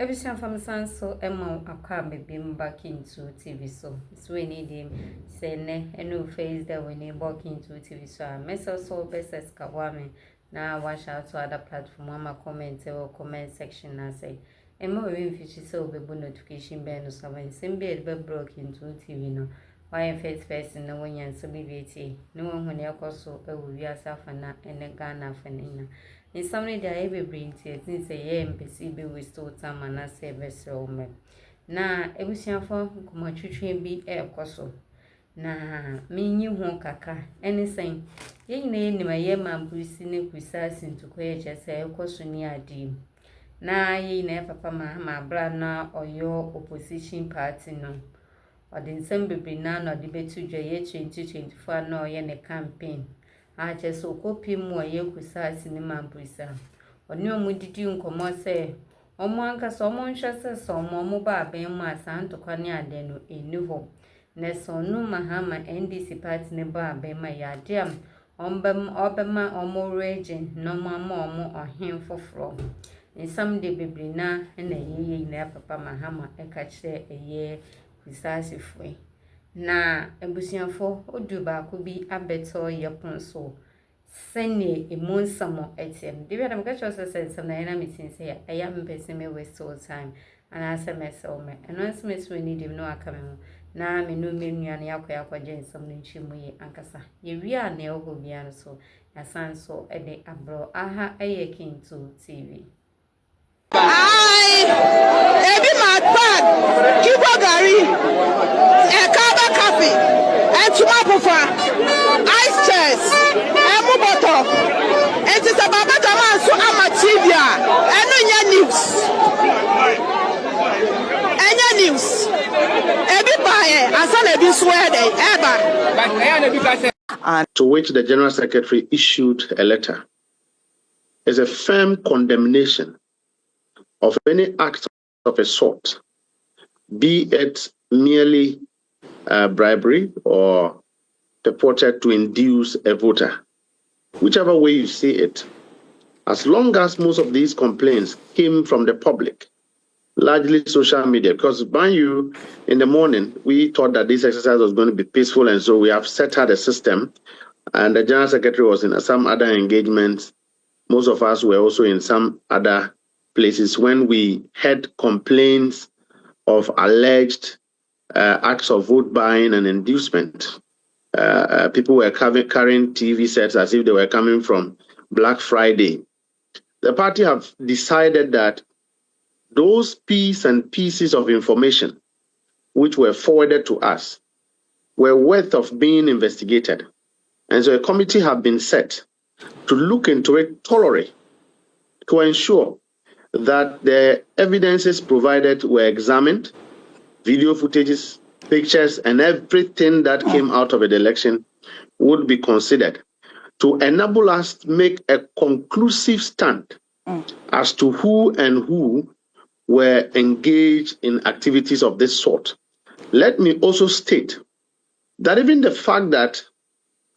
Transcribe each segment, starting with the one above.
Every time from so Emma I can't be back into TV so we need him say ne and no face that we need back into TV so I mess also best as Kawame now watch out to other platform Machomen or comment section I say and more in future so be notification bell or something same be broke into TV no why first person no one yan so be no one when you so we are safana and Ghana fanina. In some way, there are brain tears since a year and be with still time and I say vessel. Na ebusian for kumachuchu be air coso. Na me won kaka anything. Ye na my year man pusine kusas into queer say coso near dim. Na ye na papa Mahama brana or your opposition party no. Or the same baby none or debate to J 2024 no yen a campaign. I just so copy more yokusa cinema brisa. Or no mudidi uncommon say, or monka so monshasa so moba ben ma santo quania deno a new home. Neso no Mahama NDC party neba ben my yadiam, obema or more raging, no more or him for from. In some day baby na and a ye near papa Mahama a catch there a year precisely free. Na ebusianfo oduba ko bi abeto yepon so sene emonsamo etem de biadam ka chose sensam na yana metin say ayam person me waste all time and answer myself me announcement we need him no akame na me no me nuane yakwa jensam no nchimu ye ankasa ye wi a na ogo bia no so yasan so e de abro aha eye kinto TV. Ebi my bag, Kibo Gari, Ekaba Coffee, and Tumapufa, Ice Chairs, and Muboto, and it's a Baba Jamals so Amatibia, and News. News. Ebi Baye, and son Ebi Swede, Eba. To which the General Secretary issued a letter is a firm condemnation of any act of a sort, be it merely bribery or purported to induce a voter, whichever way you see it, as long as most of these complaints came from the public, largely social media, because mind you, in the morning, we thought that this exercise was going to be peaceful, and so we have set out a system, and the General Secretary was in some other engagements. Most of us were also in some other places when we had complaints of alleged acts of vote buying and inducement. People were carrying TV sets as if they were coming from Black Friday. The party have decided that those pieces of information which were forwarded to us were worth of being investigated. And so a committee have been set to look into it thoroughly to ensure that the evidences provided were examined, video footages, pictures, and everything that came out of the election would be considered to enable us to make a conclusive stand as to who were engaged in activities of this sort. Let me also state that even the fact that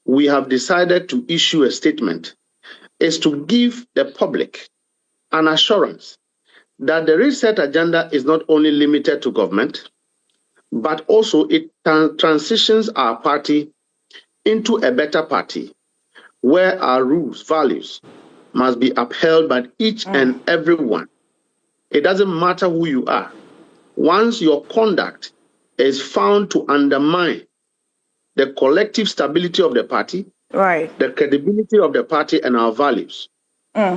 we have decided to issue a statement is to give the public an assurance that the reset agenda is not only limited to government, but also it transitions our party into a better party where our rules, values must be upheld by each and everyone. It doesn't matter who you are. Once your conduct is found to undermine the collective stability of the party, the credibility of the party and our values,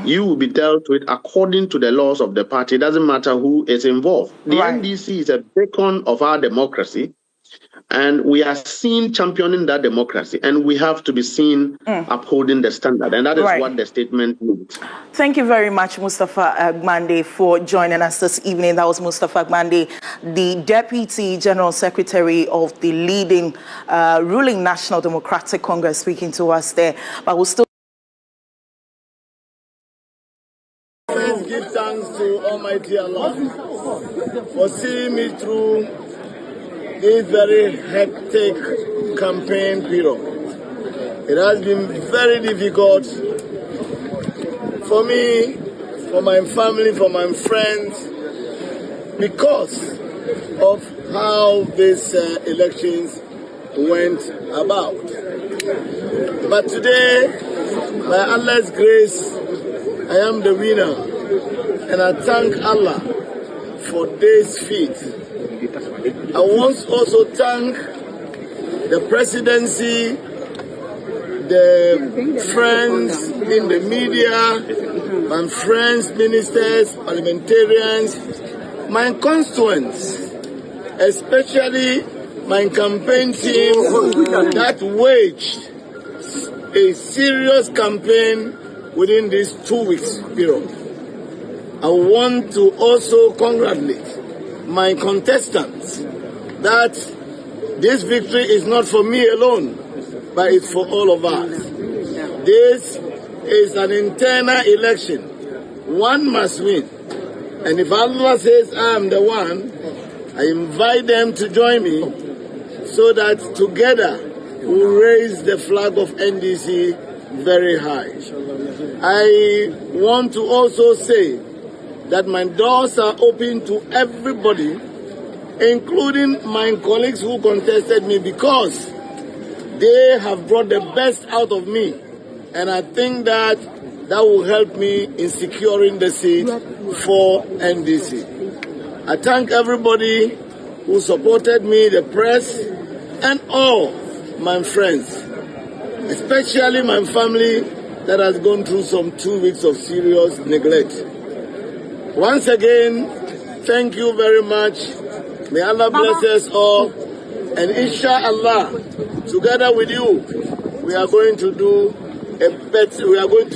you will be dealt with according to the laws of the party. It doesn't matter who is involved. The NDC is a beacon of our democracy, and we are seen championing that democracy, and we have to be seen upholding the standard, and that is what the statement means. Thank you very much, Mustafa Agbande, for joining us this evening. That was Mustafa Agbande, the Deputy General Secretary of the leading ruling National Democratic Congress, speaking to us there. But we'll still give thanks to Almighty Allah for seeing me through this very hectic campaign period. It has been very difficult for me, for my family, for my friends, because of how these elections went about. But today, by Allah's grace, I am the winner, and I thank Allah for this feat. I want to also thank the presidency, the friends in the media, my friends, ministers, parliamentarians, my constituents, especially my campaign team that waged a serious campaign within this 2 weeks period. I want to also congratulate my contestants that this victory is not for me alone, but it's for all of us. This is an internal election. One must win. And if Allah says I'm the one, I invite them to join me so that together we'll raise the flag of NDC very high. I want to also say that my doors are open to everybody, including my colleagues who contested me, because they have brought the best out of me. And I think that will help me in securing the seat for NDC. I thank everybody who supported me, the press, and all my friends, especially my family that has gone through some 2 weeks of serious neglect. Once again, thank you very much. May Allah bless us all. And inshallah, together with you, we are going to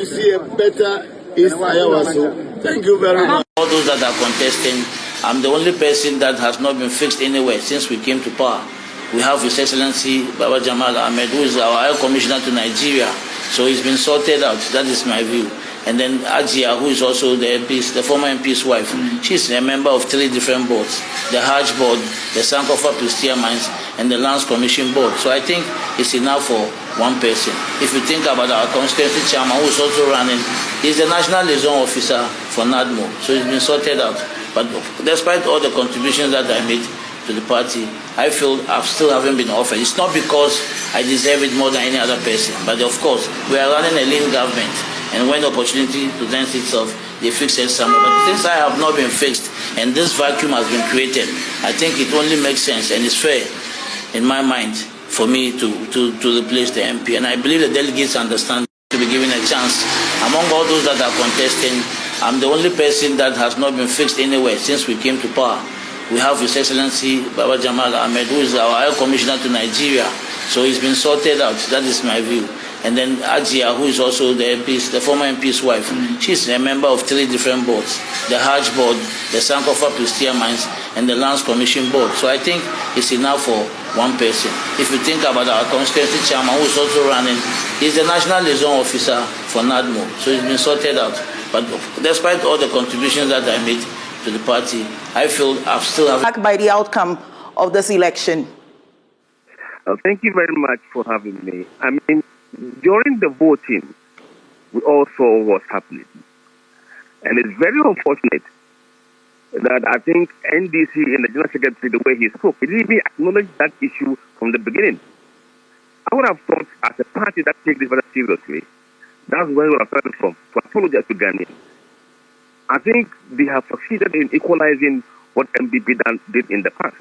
see a better East Ayawaso. Thank you very much. All those that are contesting, I'm the only person that has not been fixed anywhere since we came to power. We have His Excellency Baba Jamals, who is our High Commissioner to Nigeria. So he's been sorted out. That is my view. And then Ajia, who is also the former MP's wife, she's a member of 3 different boards: the Hajj Board, the Sankofa Pristia Mines, and the Lands Commission Board. So I think it's enough for one person. If you think about our constituency chairman, who is also running, he's the National Liaison Officer for NADMO. So it's been sorted out. But despite all the contributions that I made to the party, I feel I still haven't been offered. It's not because I deserve it more than any other person, but of course, we are running a lean government. And when the opportunity presents itself, they fix it somewhere. But since I have not been fixed and this vacuum has been created, I think it only makes sense and it's fair in my mind for me to replace the MP. And I believe the delegates understand to be given a chance. Among all those that are contesting, I'm the only person that has not been fixed anywhere since we came to power. We have His Excellency Baba Jamals, who is our High Commissioner to Nigeria. So he's been sorted out. That is my view. And then Ajia, who is also the former MP's wife, she's a member of 3 different boards: the Hajj Board, the Sankofa Pristia Mines, and the Lands Commission Board. So I think it's enough for one person. If you think about our constituency chairman, who is also running, he's the National Liaison Officer for NADMO. So it's been sorted out. But despite all the contributions that I made to the party, I feel I still have... By the outcome of this election. Thank you very much for having me. I mean, during the voting, we all saw what's happening. And it's very unfortunate that I think NDC and the General Secretary, the way he spoke, he didn't even acknowledge that issue from the beginning. I would have thought, as a party that takes this very seriously, that's where we would have started from, to apologize to Ghana. I think they have succeeded in equalizing what MDB did in the past.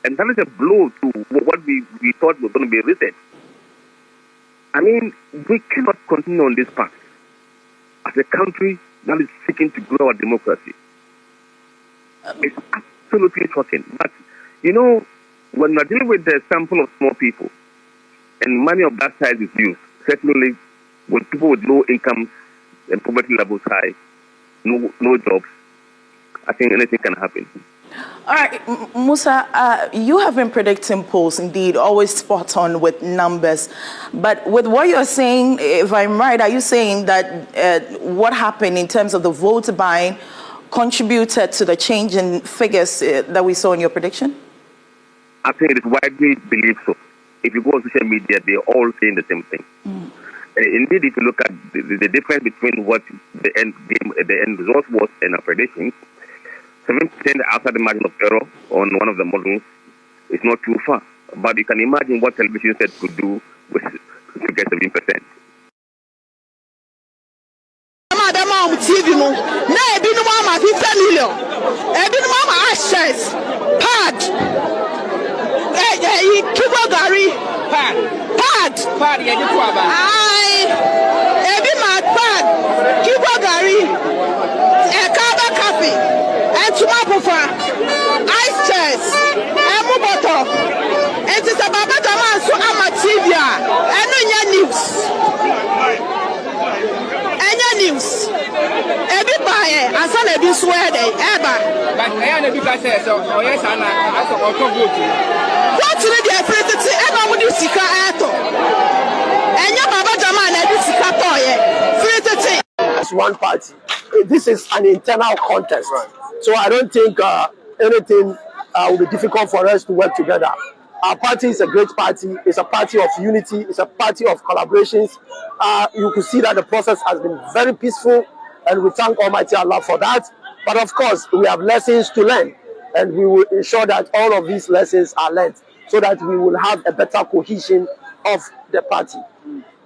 And that is a blow to what we thought was going to be reset. I mean, we cannot continue on this path as a country that is seeking to grow our democracy. It's absolutely shocking. But, you know, when we're dealing with a sample of small people and money of that size is used, certainly with people with low incomes and poverty levels high, no jobs, I think anything can happen. All right, Musa, you have been predicting polls, indeed, always spot on with numbers. But with what you're saying, if I'm right, are you saying that what happened in terms of the vote buying contributed to the change in figures that we saw in your prediction? I think it is widely believed so. If you go on social media, they're all saying the same thing. Indeed, if you look at the difference between what the end results was and our predictions, 7% outside the margin of error on one of the models is not too far. But you can imagine what television set could do with to get 7%. TV no na ebi no ama 50 million ebi no ama access pad kibo gari pad ye di aba ai ebi ma pad kibo gari kaba cafe entuma pufa ice chest emu bottle enti se Baba Jamals so ama TV a eno nya news ebi bae asa na ebi swear dey eba but na na bi ka say so oye sana aso auto vote ni dey president eba wo di sika eto enya Baba Jamals na ebi sika to ye president as one party. This is an internal contest, so I don't think anything will be difficult for us to work together. Our party is a great party. It's a party of unity. It's a party of collaborations. You could see that the process has been very peaceful, and we thank Almighty Allah for that. But of course, we have lessons to learn, and we will ensure that all of these lessons are learned so that we will have a better cohesion of the party.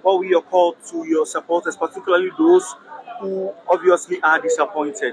What will your call to your supporters, particularly those who obviously are disappointed?